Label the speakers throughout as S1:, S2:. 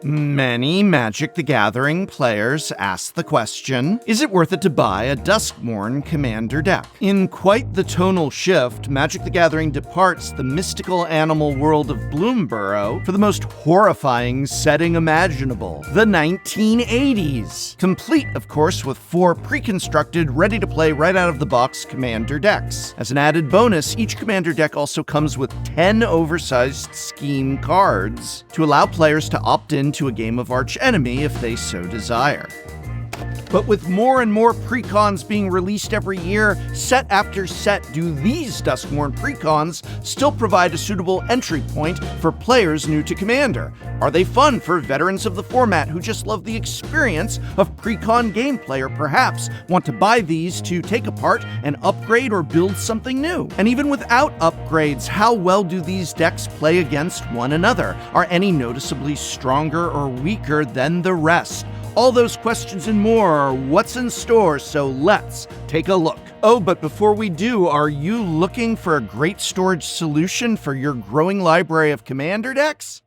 S1: Many Magic the Gathering players ask the question, is it worth it to buy a Duskmourn commander deck? In quite the tonal shift, Magic the Gathering departs the mystical animal world of Bloomborough for the most horrifying setting imaginable, the 1980s. Complete, of course, with 4 pre-constructed, ready-to-play right-out-of-the-box commander decks. As an added bonus, each commander deck also comes with 10 oversized scheme cards to allow players to opt into a game of Archenemy if they so desire. But with more and more precons being released every year, set after set, do these Duskmourn precons still provide a suitable entry point for players new to Commander? Are they fun for veterans of the format who just love the experience of precon gameplay, or perhaps want to buy these to take apart and upgrade or build something new? And even without upgrades, how well do these decks play against one another? Are any noticeably stronger or weaker than the rest? All those questions and more are what's in store, so let's take a look. Oh, but before we do, are you looking for a great storage solution for your growing library of commander decks?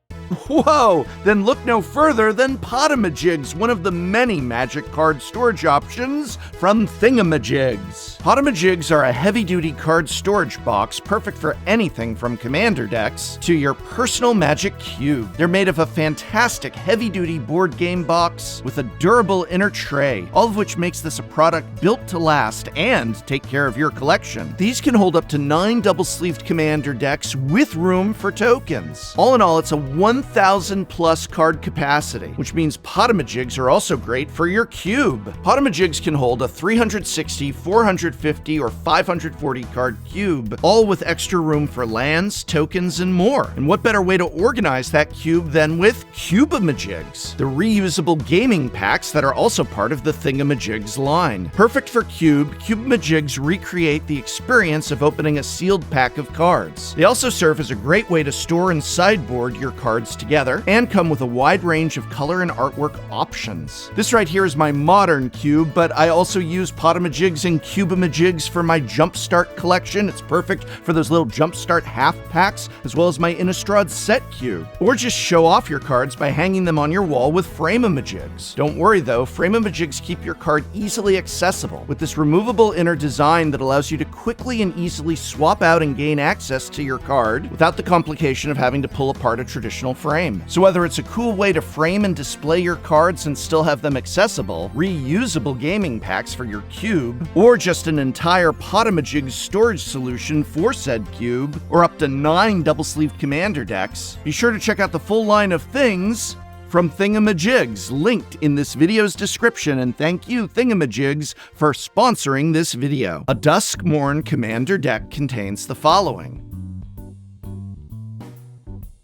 S1: Whoa, then look no further than Potamajigs, one of the many Magic card storage options from Thingamajigs. Potamajigs are a heavy-duty card storage box perfect for anything from commander decks to your personal Magic cube. They're made of a fantastic heavy-duty board game box with a durable inner tray, all of which makes this a product built to last and take care of your collection. These can hold up to 9 double-sleeved commander decks with room for tokens. All in all, it's a 1,000 plus card capacity, which means Potamajigs are also great for your cube. Potamajigs can hold a 360, 450, or 540 card cube, all with extra room for lands, tokens, and more. And what better way to organize that cube than with Cubamajigs, the reusable gaming packs that are also part of the Thingamajigs line. Perfect for Cubamajigs recreate the experience of opening a sealed pack of cards. They also serve as a great way to store and sideboard your cards together, and come with a wide range of color and artwork options. This right here is my modern cube, but I also use Potamajigs and Cubamajigs for my Jumpstart collection. It's perfect for those little Jumpstart half packs, as well as my Innistrad set cube. Or just show off your cards by hanging them on your wall with Framemajigs. Don't worry though, Framemajigs keep your card easily accessible with this removable inner design that allows you to quickly and easily swap out and gain access to your card without the complication of having to pull apart a traditional frame. So whether it's a cool way to frame and display your cards and still have them accessible, reusable gaming packs for your cube, or just an entire Potamajigs storage solution for said cube, or up to 9 double-sleeved commander decks, be sure to check out the full line of things from Thingamajigs, linked in this video's description, and thank you, Thingamajigs, for sponsoring this video. A Duskmourn commander deck contains the following: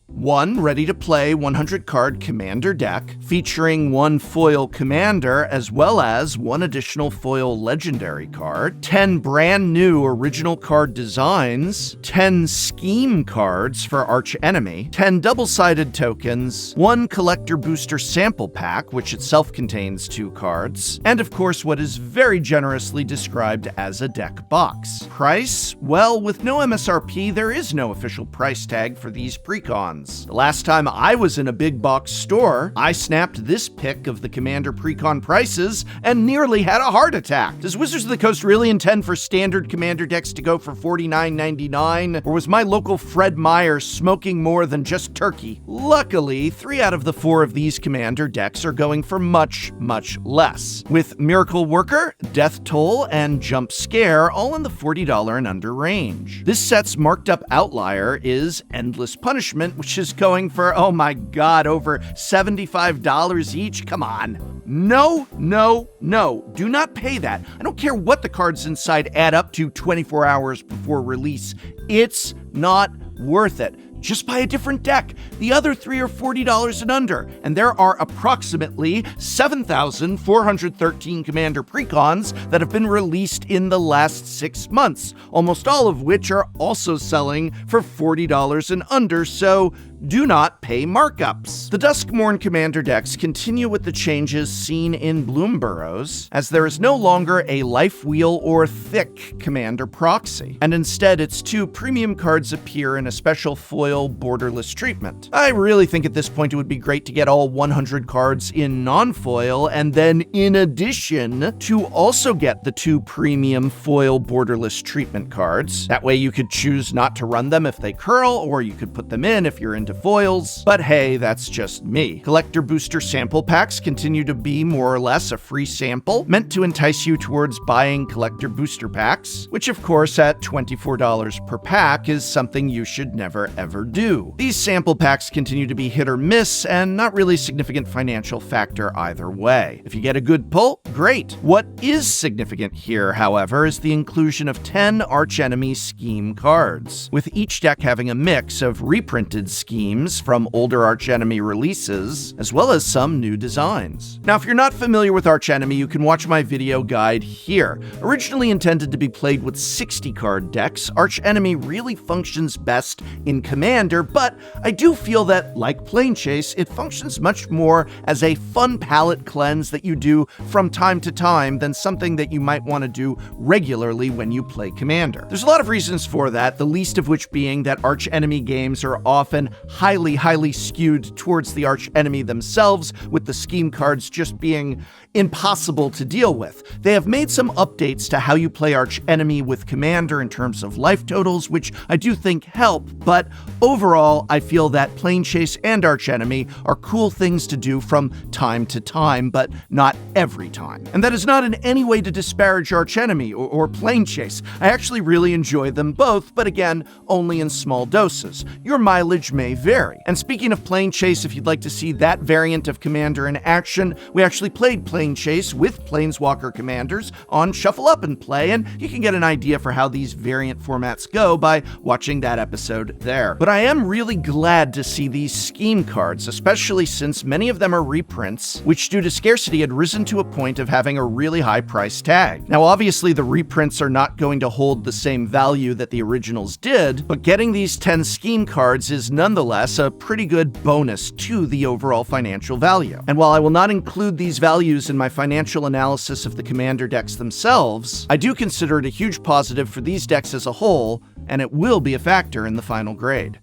S1: 1 ready-to-play 100-card commander deck featuring 1 foil commander as well as 1 additional foil legendary card, 10 brand new original card designs, 10 scheme cards for Archenemy, 10 double-sided tokens, 1 collector booster sample pack, which itself contains 2 cards, and of course what is very generously described as a deck box. Price? Well, with no MSRP, there is no official price tag for these precons. The last time I was in a big box store, I snapped this pic of the Commander precon prices and nearly had a heart attack. Does Wizards of the Coast really intend for standard Commander decks to go for $49.99? Or was my local Fred Meyer smoking more than just turkey? Luckily, 3 out of the 4 of these Commander decks are going for much, much less, with Miracle Worker, Death Toll, and Jump Scare all in the $40 and under range. This set's marked up outlier is Endless Punishment, which is going for, oh my god, over $75 each. Come on. No, no, no. Do not pay that. I don't care what the cards inside add up to 24 hours before release. It's not worth it. Just buy a different deck. The other 3 are $40 and under, and there are approximately 7,413 Commander precons that have been released in the last 6 months, almost all of which are also selling for $40 and under, so do not pay markups. The Duskmourn commander decks continue with the changes seen in Bloom Burrows, as there is no longer a life wheel or thick commander proxy, and instead its 2 premium cards appear in a special foil borderless treatment. I really think at this point it would be great to get all 100 cards in non-foil, and then in addition to also get the 2 premium foil borderless treatment cards. That way you could choose not to run them if they curl, or you could put them in if you're into foils. But hey, that's just me. Collector booster sample packs continue to be more or less a free sample, meant to entice you towards buying collector booster packs, which of course at $24 per pack is something you should never ever do. These sample packs continue to be hit or miss, and not really a significant financial factor either way. If you get a good pull, great. What is significant here, however, is the inclusion of 10 Archenemy scheme cards, with each deck having a mix of reprinted schemes from older Archenemy releases, as well as some new designs. Now, if you're not familiar with Archenemy, you can watch my video guide here. Originally intended to be played with 60 card decks, Archenemy really functions best in Commander, but I do feel that, like Planechase, it functions much more as a fun palette cleanse that you do from time to time than something that you might want to do regularly when you play Commander. There's a lot of reasons for that, the least of which being that Archenemy games are often highly skewed towards the Archenemy themselves, with the scheme cards just being impossible to deal with. They have made some updates to how you play Archenemy with Commander in terms of life totals, which I do think help, but overall, I feel that Planechase and Archenemy are cool things to do from time to time, but not every time. And that is not in any way to disparage Archenemy or Planechase. I actually really enjoy them both, but again, only in small doses. Your mileage may vary. And speaking of Planechase, if you'd like to see that variant of Commander in action, we actually played Planechase with Planeswalker commanders on Shuffle Up and Play, and you can get an idea for how these variant formats go by watching that episode there. But I am really glad to see these scheme cards, especially since many of them are reprints, which due to scarcity had risen to a point of having a really high price tag. Now obviously the reprints are not going to hold the same value that the originals did, but getting these 10 scheme cards is nonetheless a pretty good bonus to the overall financial value. And while I will not include these values in my financial analysis of the Commander decks themselves, I do consider it a huge positive for these decks as a whole, and it will be a factor in the final grade.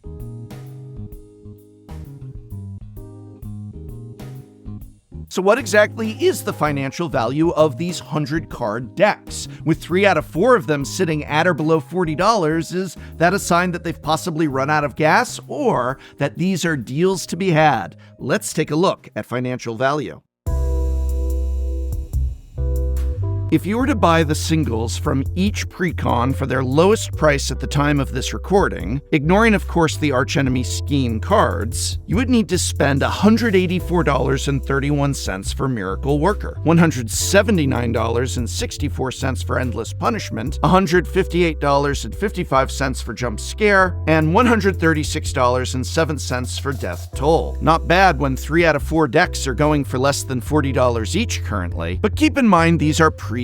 S1: So what exactly is the financial value of these 100-card decks? With 3 out of 4 of them sitting at or below $40, is that a sign that they've possibly run out of gas, or that these are deals to be had? Let's take a look at financial value. If you were to buy the singles from each precon for their lowest price at the time of this recording, ignoring of course the Archenemy scheme cards, you would need to spend $184.31 for Miracle Worker, $179.64 for Endless Punishment, $158.55 for Jump Scare, and $136.07 for Death Toll. Not bad when 3 out of 4 decks are going for less than $40 each currently, but keep in mind these are pre-sale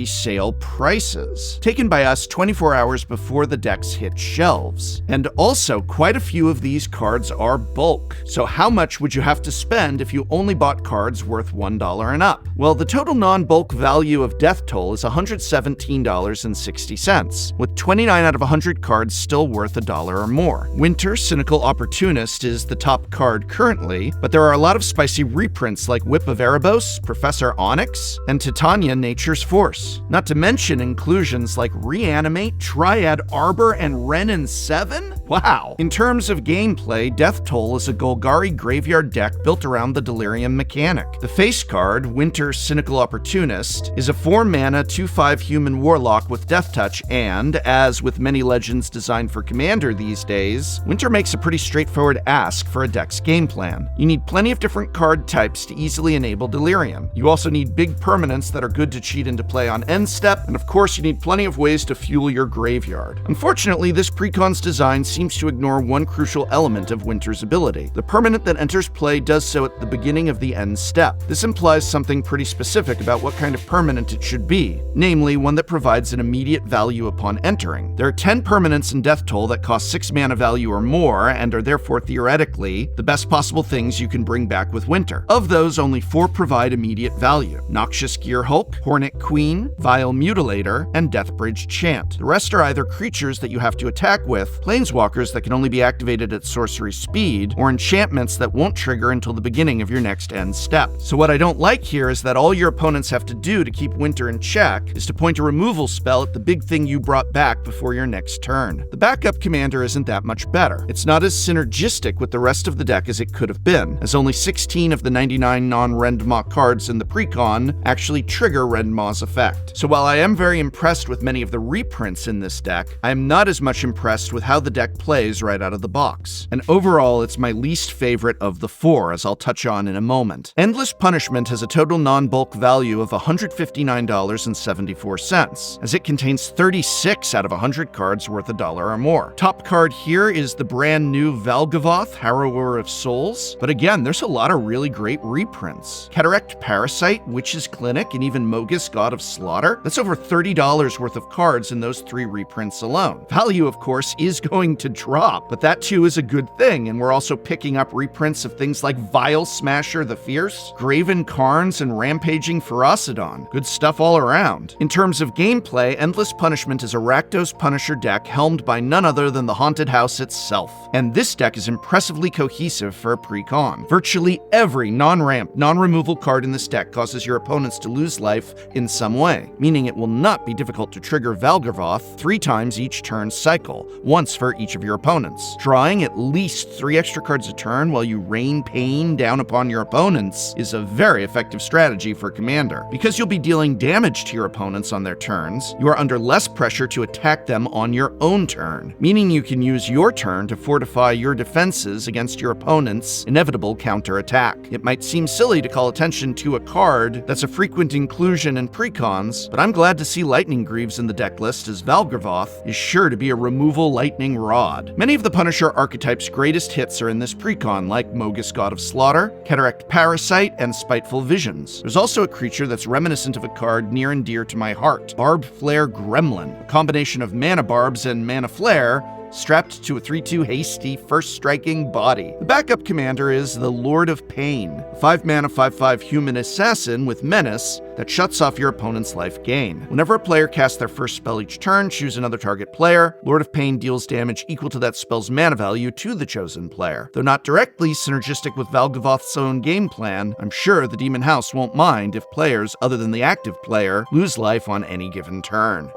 S1: prices, taken by us 24 hours before the decks hit shelves. And also, quite a few of these cards are bulk. So how much would you have to spend if you only bought cards worth $1 and up? Well, the total non-bulk value of Death Toll is $117.60, with 29 out of 100 cards still worth $1 or more. Winter Cynical Opportunist is the top card currently, but there are a lot of spicy reprints like Whip of Erebos, Professor Onyx, and Titania Nature's Force. Not to mention inclusions like Reanimate, Triad Arbor, and Renin 7? Wow! In terms of gameplay, Death Toll is a Golgari graveyard deck built around the Delirium mechanic. The face card, Winter Cynical Opportunist, is a 4-mana 2/5 human warlock with Death Touch, and, as with many legends designed for Commander these days, Winter makes a pretty straightforward ask for a deck's game plan. You need plenty of different card types to easily enable Delirium. You also need big permanents that are good to cheat into play on end step, and of course you need plenty of ways to fuel your graveyard. Unfortunately, this precon's design seems seems to ignore one crucial element of Winter's ability. The permanent that enters play does so at the beginning of the end step. This implies something pretty specific about what kind of permanent it should be, namely one that provides an immediate value upon entering. There are 10 permanents in Death Toll that cost 6 mana value or more, and are therefore theoretically the best possible things you can bring back with Winter. Of those, only 4 provide immediate value: Noxious Gearhulk, Hornet Queen, Vile Mutilator, and Deathbridge Chant. The rest are either creatures that you have to attack with, planeswalkers that can only be activated at sorcery speed, or enchantments that won't trigger until the beginning of your next end step. So what I don't like here is that all your opponents have to do to keep Winter in check is to point a removal spell at the big thing you brought back before your next turn. The backup commander isn't that much better. It's not as synergistic with the rest of the deck as it could have been, as only 16 of the 99 non-Rendmaw cards in the precon actually trigger Rendmaw's effect. So while I am very impressed with many of the reprints in this deck, I am not as much impressed with how the deck plays right out of the box. And overall, it's my least favorite of the 4, as I'll touch on in a moment. Endless Punishment has a total non-bulk value of $159.74, as it contains 36 out of 100 cards worth $1 or more. Top card here is the brand new Valgavoth, Harrower of Souls, but again, there's a lot of really great reprints. Cataract Parasite, Witch's Clinic, and even Mogus, God of Slaughter. That's over $30 worth of cards in those 3 reprints alone. Value, of course, is going to drop, but that too is a good thing, and we're also picking up reprints of things like Vile Smasher the Fierce, Graven Karns, and Rampaging Ferocidon. Good stuff all around. In terms of gameplay, Endless Punishment is a Rakdos Punisher deck helmed by none other than the Haunted House itself, and this deck is impressively cohesive for a pre-con. Virtually every non-ramp, non-removal card in this deck causes your opponents to lose life in some way, meaning it will not be difficult to trigger Valgavoth 3 times each turn cycle, once for each of your opponents. Drawing at least 3 extra cards a turn while you rain pain down upon your opponents is a very effective strategy for Commander. Because you'll be dealing damage to your opponents on their turns, you are under less pressure to attack them on your own turn, meaning you can use your turn to fortify your defenses against your opponent's inevitable counterattack. It might seem silly to call attention to a card that's a frequent inclusion in precons, but I'm glad to see Lightning Greaves in the deck list, as Valgavoth is sure to be a removal lightning rod. Many of the Punisher archetype's greatest hits are in this precon, like Mogus, God of Slaughter, Cataract Parasite, and Spiteful Visions. There's also a creature that's reminiscent of a card near and dear to my heart, Barbed Flare Gremlin, a combination of mana barbs and mana flare, strapped to a 3/2 hasty first striking body. The backup commander is the Lord of Pain, a 5 mana 5/5 human assassin with menace that shuts off your opponent's life gain. Whenever a player casts their first spell each turn, choose another target player. Lord of Pain deals damage equal to that spell's mana value to the chosen player. Though not directly synergistic with Valgavoth's own game plan, I'm sure the Demon House won't mind if players other than the active player lose life on any given turn.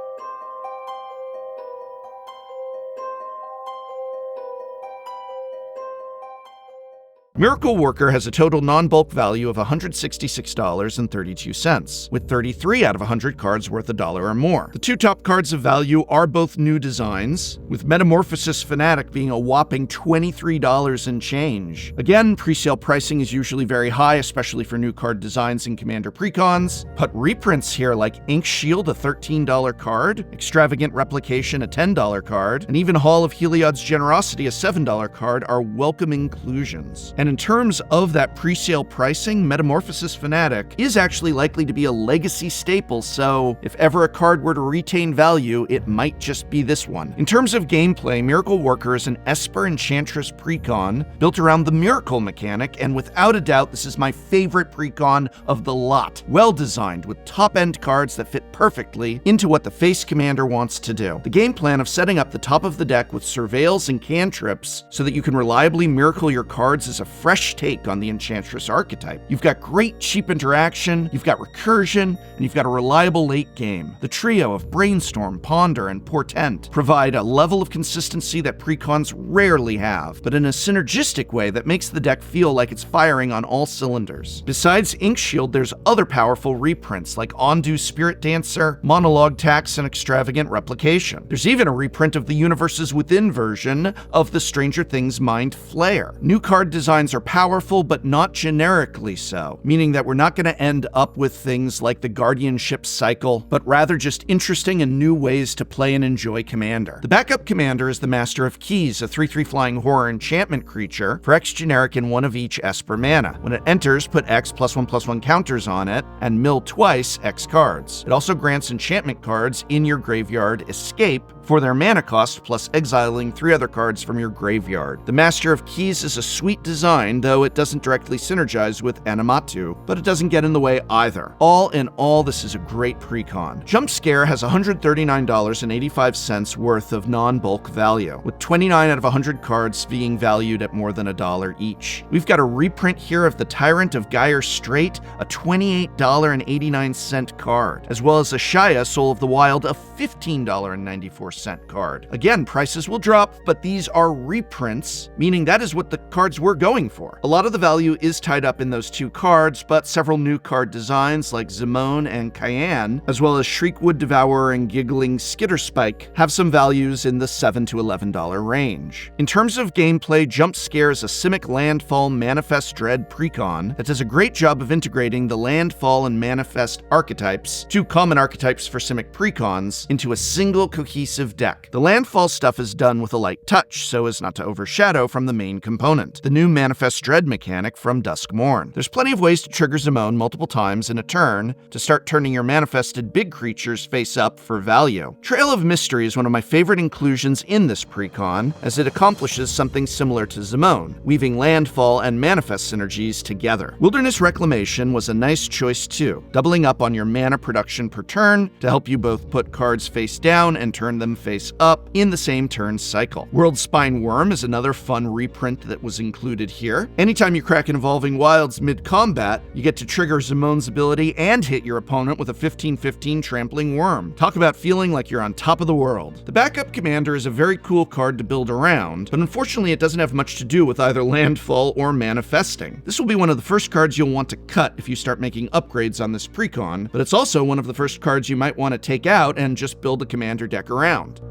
S1: Miracle Worker has a total non-bulk value of $166.32, with 33 out of 100 cards worth $1 or more. The 2 top cards of value are both new designs, with Metamorphosis Fanatic being a whopping $23 and change. Again, presale pricing is usually very high, especially for new card designs in Commander precons, but reprints here like Ink Shield, a $13 card, Extravagant Replication, a $10 card, and even Hall of Heliod's Generosity, a $7 card, are welcome inclusions. And in terms of that presale pricing, Metamorphosis Fanatic is actually likely to be a legacy staple, so if ever a card were to retain value, it might just be this one. In terms of gameplay, Miracle Worker is an Esper Enchantress precon built around the Miracle mechanic, and without a doubt, this is my favorite precon of the lot. Well designed, with top-end cards that fit perfectly into what the face commander wants to do. The game plan of setting up the top of the deck with surveils and cantrips so that you can reliably miracle your cards is a fresh take on the Enchantress archetype. You've got great cheap interaction, you've got recursion, and you've got a reliable late game. The trio of Brainstorm, Ponder, and Portent provide a level of consistency that precons rarely have, but in a synergistic way that makes the deck feel like it's firing on all cylinders. Besides Ink Shield, there's other powerful reprints like Ondu Spirit Dancer, Monologue Tax, and Extravagant Replication. There's even a reprint of the Universes Within version of the Stranger Things Mind Flayer. New card designs designs are powerful, but not generically so, meaning that we're not going to end up with things like the guardianship cycle, but rather just interesting and new ways to play and enjoy Commander. The backup Commander is the Master of Keys, a 3/3 flying horror enchantment creature for X generic and 1 of each Esper mana. When it enters, put X +1/+1 counters on it, and mill twice X cards. It also grants enchantment cards in your graveyard escape for their mana cost, plus exiling 3 other cards from your graveyard. The Master of Keys is a sweet design, though it doesn't directly synergize with Animatu, but it doesn't get in the way either. All in all, this is a great precon. Jump Scare has $139.85 worth of non-bulk value, with 29 out of 100 cards being valued at more than $1 each. We've got a reprint here of the Tyrant of Gyre Strait, a $28.89 card, as well as a Shaya, Soul of the Wild, a $15.94 card. Again, prices will drop, but these are reprints, meaning that is what the cards we're going for. A lot of the value is tied up in those 2 cards, but several new card designs like Zimone and Cayenne, as well as Shriekwood Devourer and Giggling Skitterspike, have some values in the $7 to $11 range. In terms of gameplay, Jump Scare is a Simic Landfall Manifest Dread precon that does a great job of integrating the Landfall and Manifest archetypes, 2 common archetypes for Simic precons, into a single cohesive deck. The landfall stuff is done with a light touch, so as not to overshadow from the main component, the new Manifest Dread mechanic from Duskmourn. There's plenty of ways to trigger Zimone multiple times in a turn to start turning your manifested big creatures face up for value. Trail of Mystery is one of my favorite inclusions in this precon, as it accomplishes something similar to Zimone, weaving landfall and manifest synergies together. Wilderness Reclamation was a nice choice too, doubling up on your mana production per turn to help you both put cards face down and turn them face up in the same turn cycle. World Spine Worm is another fun reprint that was included here. Anytime you crack an Evolving Wilds mid-combat, you get to trigger Zimone's ability and hit your opponent with a 15/15 Trampling Worm. Talk about feeling like you're on top of the world. The backup Commander is a very cool card to build around, but unfortunately it doesn't have much to do with either landfall or manifesting. This will be one of the first cards you'll want to cut if you start making upgrades on this precon, but it's also one of the first cards you might want to take out and just build a Commander deck around.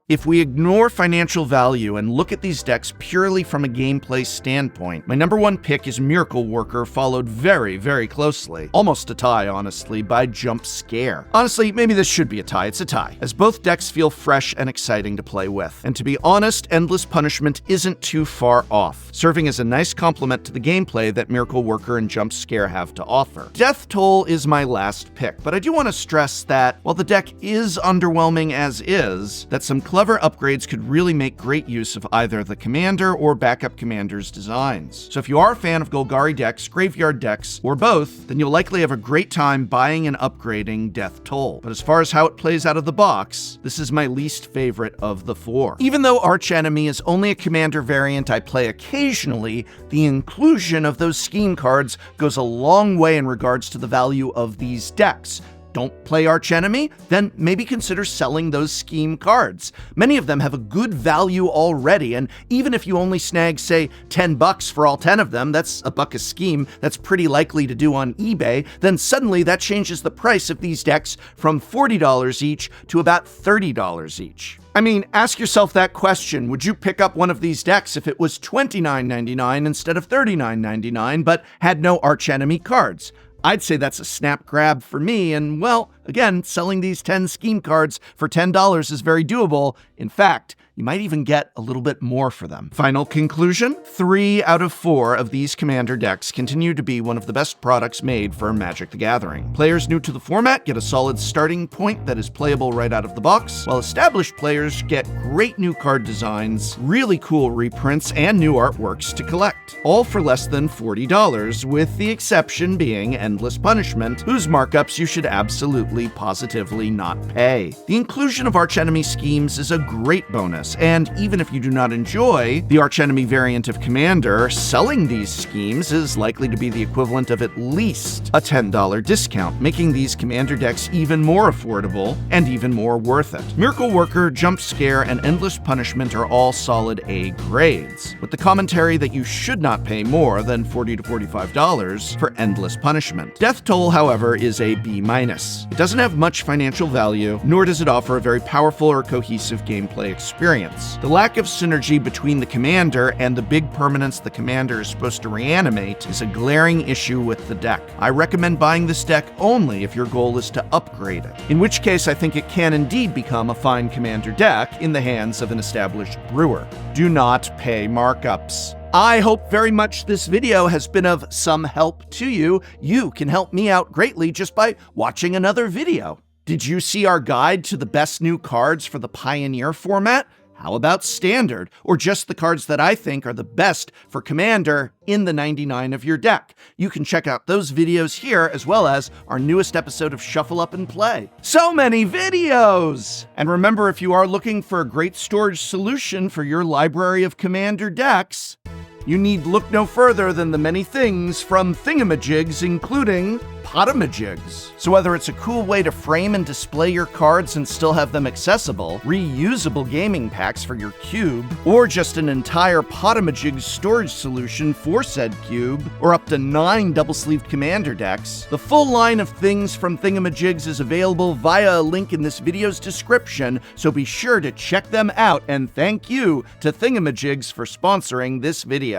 S1: If we ignore financial value and look at these decks purely from a gameplay standpoint, my number 1 pick is Miracle Worker, followed very, very closely, almost a tie honestly, by Jump Scare. Honestly, maybe this should be a tie. It's a tie, as both decks feel fresh and exciting to play with. And to be honest, Endless Punishment isn't too far off, serving as a nice complement to the gameplay that Miracle Worker and Jump Scare have to offer. Death Toll is my last pick, but I do want to stress that while the deck is underwhelming as is, that some clever upgrades could really make great use of either the Commander or backup Commander's designs. So if you are a fan of Golgari decks, Graveyard decks, or both, then you'll likely have a great time buying and upgrading Death Toll. But as far as how it plays out of the box, this is my least favorite of the 4. Even though Archenemy is only a Commander variant I play occasionally, the inclusion of those scheme cards goes a long way in regards to the value of these decks. Don't play Archenemy? Then maybe consider selling those scheme cards. Many of them have a good value already, and even if you only snag, say, $10 for all 10 of them, that's $1 a scheme, that's pretty likely to do on eBay, then suddenly that changes the price of these decks from $40 each to about $30 each. I mean, ask yourself that question. Would you pick up one of these decks if it was $29.99 instead of $39.99, but had no Archenemy cards? I'd say that's a snap grab for me, and well, again, selling these 10 scheme cards for $10 is very doable. In fact, you might even get a little bit more for them. Final conclusion? 3 out of 4 of these Commander decks continue to be one of the best products made for Magic the Gathering. Players new to the format get a solid starting point that is playable right out of the box, while established players get great new card designs, really cool reprints, and new artworks to collect. All for less than $40, with the exception being Endless Punishment, whose markups you should absolutely, positively not pay. The inclusion of Archenemy schemes is a great bonus, business, and even if you do not enjoy the archenemy variant of Commander, selling these schemes is likely to be the equivalent of at least a $10 discount, making these Commander decks even more affordable and even more worth it. Miracle Worker, Jump Scare, and Endless Punishment are all solid A grades, with the commentary that you should not pay more than $40 to $45 for Endless Punishment. Death Toll, however, is a B-. It doesn't have much financial value, nor does it offer a very powerful or cohesive gameplay experience. The lack of synergy between the Commander and the big permanents the Commander is supposed to reanimate is a glaring issue with the deck. I recommend buying this deck only if your goal is to upgrade it, in which case I think it can indeed become a fine Commander deck in the hands of an established brewer. Do not pay markups. I hope very much this video has been of some help to you. You can help me out greatly just by watching another video. Did you see our guide to the best new cards for the Pioneer format? How about Standard, or just the cards that I think are the best for Commander in the 99 of your deck? You can check out those videos here, as well as our newest episode of Shuffle Up and Play. So many videos! And remember, if you are looking for a great storage solution for your library of Commander decks, you need look no further than the many things from Thingamajigs, including Potamajigs. So whether it's a cool way to frame and display your cards and still have them accessible, reusable gaming packs for your cube, or just an entire Potamajigs storage solution for said cube, or up to 9 double-sleeved Commander decks, the full line of things from Thingamajigs is available via a link in this video's description, so be sure to check them out, and thank you to Thingamajigs for sponsoring this video.